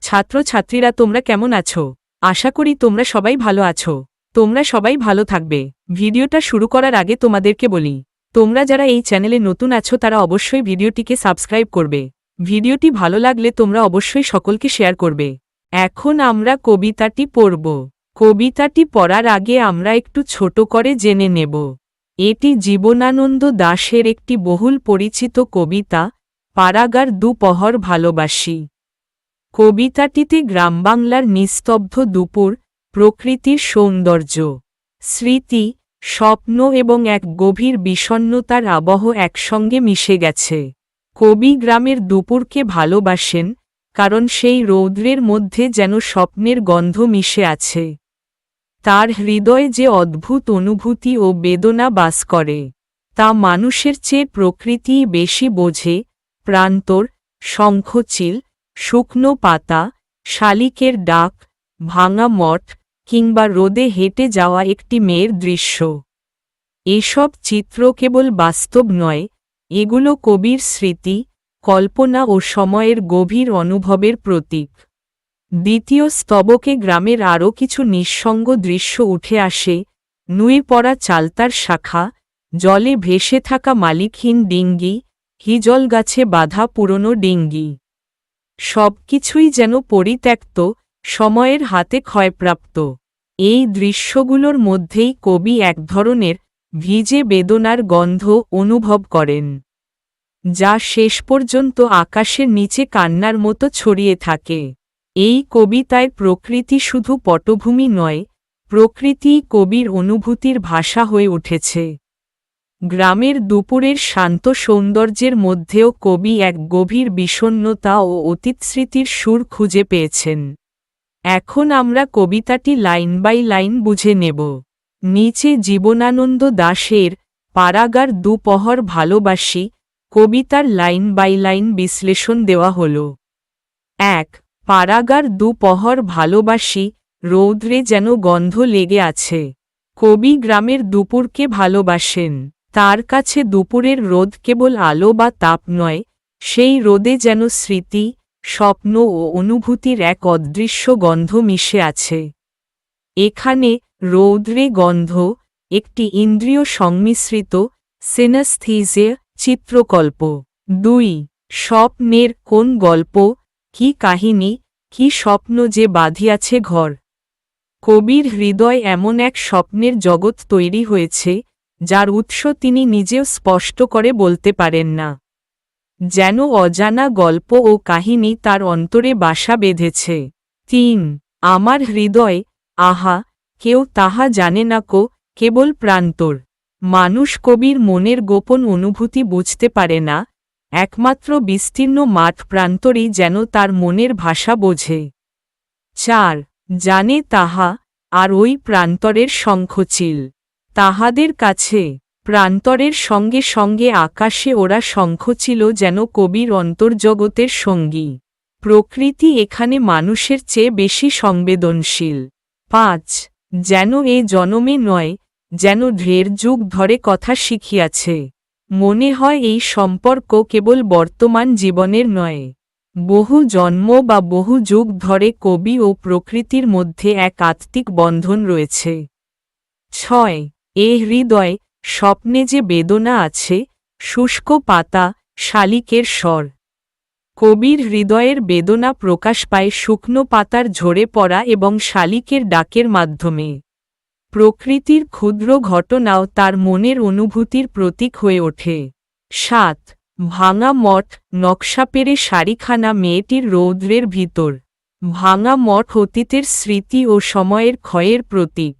ছাত্রছাত্রীরা তোমরা কেমন আছো? আশা করি তোমরা সবাই ভালো আছো। তোমরা সবাই ভালো থাকবে। ভিডিওটা শুরু করার আগে তোমাদেরকে বলি, তোমরা যারা এই চ্যানেলে নতুন আছো তারা অবশ্যই ভিডিওটিকে সাবস্ক্রাইব করবে। ভিডিওটি ভালো লাগলে তোমরা অবশ্যই সকলকে শেয়ার করবে। এখন আমরা কবিতাটি পড়ব। কবিতাটি পড়ার আগে আমরা একটু ছোট করে জেনে নেব। এটি জীবনানন্দ দাশের একটি বহুল পরিচিত কবিতা, পাড়াগার দুপহর ভালোবাসি। কবিতাটিতে গ্রামবাংলার নিস্তব্ধ দুপুর, প্রকৃতির সৌন্দর্য, স্মৃতি, স্বপ্ন এবং এক গভীর বিষণ্ণতার আবহ একসঙ্গে মিশে গেছে। কবি গ্রামের দুপুরকে ভালোবাসেন, কারণ সেই রৌদ্রের মধ্যে যেন স্বপ্নের গন্ধ মিশে আছে। তার হৃদয়ে যে অদ্ভুত অনুভূতি ও বেদনা বাস করে, তা মানুষের চেয়ে প্রকৃতিই বেশি বোঝে। প্রান্তর, শঙ্খচিল, শুকনো পাতা, শালিকের ডাক, ভাঙা মঠ কিংবা রোদে হেঁটে যাওয়া একটি মেয়ের দৃশ্য, এসব চিত্র কেবল বাস্তব নয়, এগুলো কবির স্মৃতি, কল্পনা ও সময়ের গভীর অনুভবের প্রতীক। দ্বিতীয় স্তবকে গ্রামের আরও কিছু নিঃসঙ্গ দৃশ্য উঠে আসে। নুয়ে পড়া চালতার শাখা, জলে ভেসে থাকা মালিকহীন ডিঙ্গি, হিজল গাছে বাঁধা পুরনো ডিঙ্গি, সবকিছুই যেন পরিত্যক্ত, সময়ের হাতে ক্ষয়প্রাপ্ত। এই দৃশ্যগুলোর মধ্যেই কবি এক ধরনের ভিজে বেদনার গন্ধ অনুভব করেন, যা শেষ পর্যন্ত আকাশের নিচে কান্নার মতো ছড়িয়ে থাকে। এই কবিতায় প্রকৃতি শুধু পটভূমি নয়, প্রকৃতিই কবির অনুভূতির ভাষা হয়ে উঠেছে। গ্রামের দুপুরের শান্ত সৌন্দর্যের মধ্যেও কবি এক গভীর বিষণ্ণতা ও অতীত স্মৃতির সুর খুঁজে পেয়েছেন। এখন আমরা কবিতাটি লাইন বাই লাইন বুঝে নেব। নিচে জীবনানন্দ দাশের পাড়াগার দুপহর ভালোবাসি কবিতার লাইন বাই লাইন বিশ্লেষণ দেওয়া হল। ১. পাড়াগার দুপহর ভালোবাসি, রৌদ্রে যেন গন্ধ লেগে আছে। কবি গ্রামের দুপুরকে ভালোবাসেন। তার কাছে দুপুরের রোদ কেবল আলো বা তাপ নয়, সেই রোদে যেন স্মৃতি, স্বপ্ন ও অনুভূতির এক অদৃশ্য গন্ধ মিশে আছে। এখানে রৌদ্রে গন্ধ একটি ইন্দ্রিয় সংমিশ্রিত সিনাস্থিজিয়া চিত্রকল্প। ২. স্বপ্নের কোন গল্প, কি কাহিনী, কি স্বপ্ন যে বাঁধিয়াছে ঘর। কবির হৃদয় এমন এক স্বপ্নের জগৎ তৈরি হয়েছে, যার উৎস তিনি নিজেও স্পষ্ট করে বলতে পারেন না। যেন অজানা গল্প ও কাহিনী তার অন্তরে বাসা বেঁধেছে। ৩. আমার হৃদয়, আহা, কেউ তাহা জানে না কো, কেবল প্রান্তর। মানুষ কবির মনের গোপন অনুভূতি বুঝতে পারে না, একমাত্র বিস্তীর্ণ মাঠ প্রান্তরই যেন তার মনের ভাষা বোঝে। ৪. জানে তাহা, আর ওই প্রান্তরের শঙ্খচিল। তাহাদের কাছে প্রান্তরের সঙ্গে সঙ্গে আকাশে ওরা শঙ্খচিল যেন কবির অন্তর্জগতের সঙ্গী। প্রকৃতি এখানে মানুষের চেয়ে বেশি সংবেদনশীল। ৫. যেন এ জনমে নয়, যেন ঢের যুগ ধরে কথা শিখিয়াছে। মনে হয় এই সম্পর্ক কেবল বর্তমান জীবনের নয়, বহু জন্ম বা বহু যুগ ধরে কবি ও প্রকৃতির মধ্যে এক আত্মিক বন্ধন রয়েছে। ৬. এ হৃদয়, স্বপ্নে যে বেদনা আছে, শুষ্ক পাতা, শালিকের স্বর। কবির হৃদয়ের বেদনা প্রকাশ পায় শুকনো পাতার ঝরে পড়া এবং শালিকের ডাকের মাধ্যমে। প্রকৃতির ক্ষুদ্র ঘটনাও তার মনের অনুভূতির প্রতীক হয়ে ওঠে। ৭. ভাঙা মঠ, নকশা পেরে শাড়িখানা মেয়েটির রৌদ্রের ভিতর। ভাঙা মঠ অতীতের স্মৃতি ও সময়ের ক্ষয়ের প্রতীক।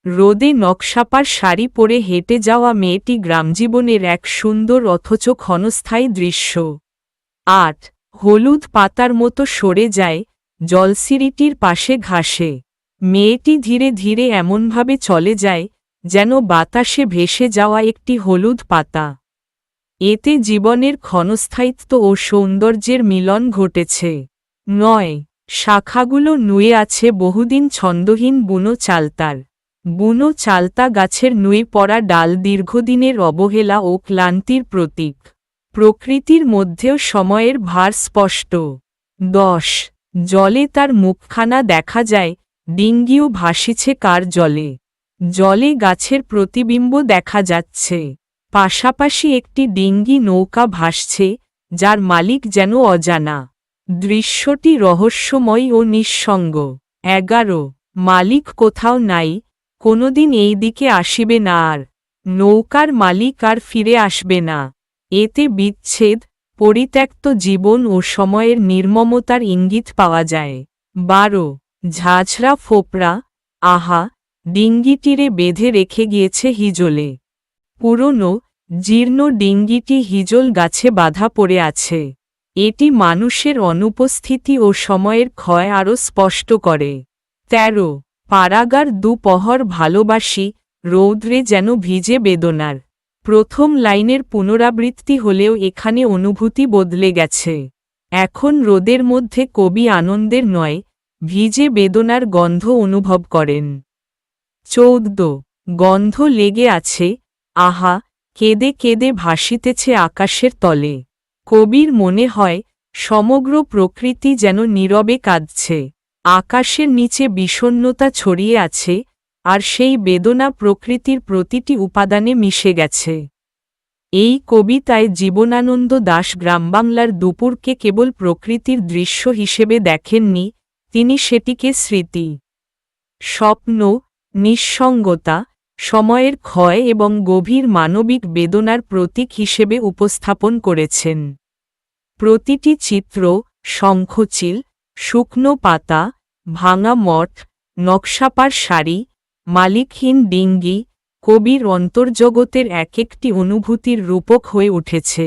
রোদে নকশাপার শাড়ি পরে হেঁটে যাওয়া মেয়েটি গ্রামজীবনের এক সুন্দর অথচ ক্ষণস্থায়ী দৃশ্য। ৮. হলুদ পাতার মতো সরে যায়, জলসিঁড়িটির পাশে ঘাসে। মেয়েটি ধীরে ধীরে এমনভাবে চলে যায়, যেন বাতাসে ভেসে যাওয়া একটি হলুদ পাতা। এতে জীবনের ক্ষণস্থায়িত্ব ও সৌন্দর্যের মিলন ঘটেছে। ৯. শাখাগুলো নুয়ে আছে বহুদিন ছন্দহীন বুনো চালতার। বুনো চালতা গাছের নুয়ে পড়া ডাল দীর্ঘদিনের অবহেলা ও ক্লান্তির প্রতীক। প্রকৃতির মধ্যেও সময়ের ভার স্পষ্ট। ১০. জলে তার মুখখানা দেখা যায়, ডিঙ্গিও ভাসিছে কার জলে। জলে গাছের প্রতিবিম্ব দেখা যাচ্ছে, পাশাপাশি একটি ডিঙ্গি নৌকা ভাসছে, যার মালিক যেন অজানা। দৃশ্যটি রহস্যময় ও নিঃসঙ্গ। 11 মালিক কোথাও নাই, কোনোদিন এই দিকে আসিবে না আর। নৌকার মালিক আর ফিরে আসবে না। এতে বিচ্ছেদ, পরিত্যক্ত জীবন ও সময়ের নির্মমতার ইঙ্গিত পাওয়া যায়। 12 ঝাঁঝরা ফোপরা, আহা, ডিঙ্গিটিরে বেঁধে রেখে গিয়েছে হিজলে। পুরনো, জীর্ণ ডিঙ্গিটি হিজল গাছে বাঁধা পড়ে আছে। এটি মানুষের অনুপস্থিতি ও সময়ের ক্ষয় আরও স্পষ্ট করে। 13 পারাগার দুপহর ভালোবাসি, রৌদ্রে যেন ভিজে বেদনার। প্রথম লাইনের পুনরাবৃত্তি হলেও এখানে অনুভূতি বদলে গেছে। এখন রোদের মধ্যে কবি আনন্দের নয়, ভিজে বেদনার গন্ধ অনুভব করেন। 14 গন্ধ লেগে আছে, আহা, কেঁদে কেঁদে ভাসিতেছে আকাশের তলে। কবির মনে হয় সমগ্র প্রকৃতি যেন নীরবে কাঁদছে। আকাশের নিচে বিষণ্ণতা ছড়িয়ে আছে, আর সেই বেদনা প্রকৃতির প্রতিটি উপাদানে মিশে গেছে। এই কবিতায় জীবনানন্দ দাশ গ্রামবাংলার দুপুরকে কেবল প্রকৃতির দৃশ্য হিসেবে দেখেননি, তিনি সেটিকে স্মৃতি, স্বপ্ন, নিঃসঙ্গতা, সময়ের ক্ষয় এবং গভীর মানবিক বেদনার প্রতীক হিসেবে উপস্থাপন করেছেন। প্রতিটি চিত্র, শঙ্খচিল, শুকনো পাতা, ভাঙা মঠ, নকশাপার শাড়ি, মালিকহীন ডিঙ্গি, কবির অন্তর্জগতের এক একটি অনুভূতির রূপক হয়ে উঠেছে।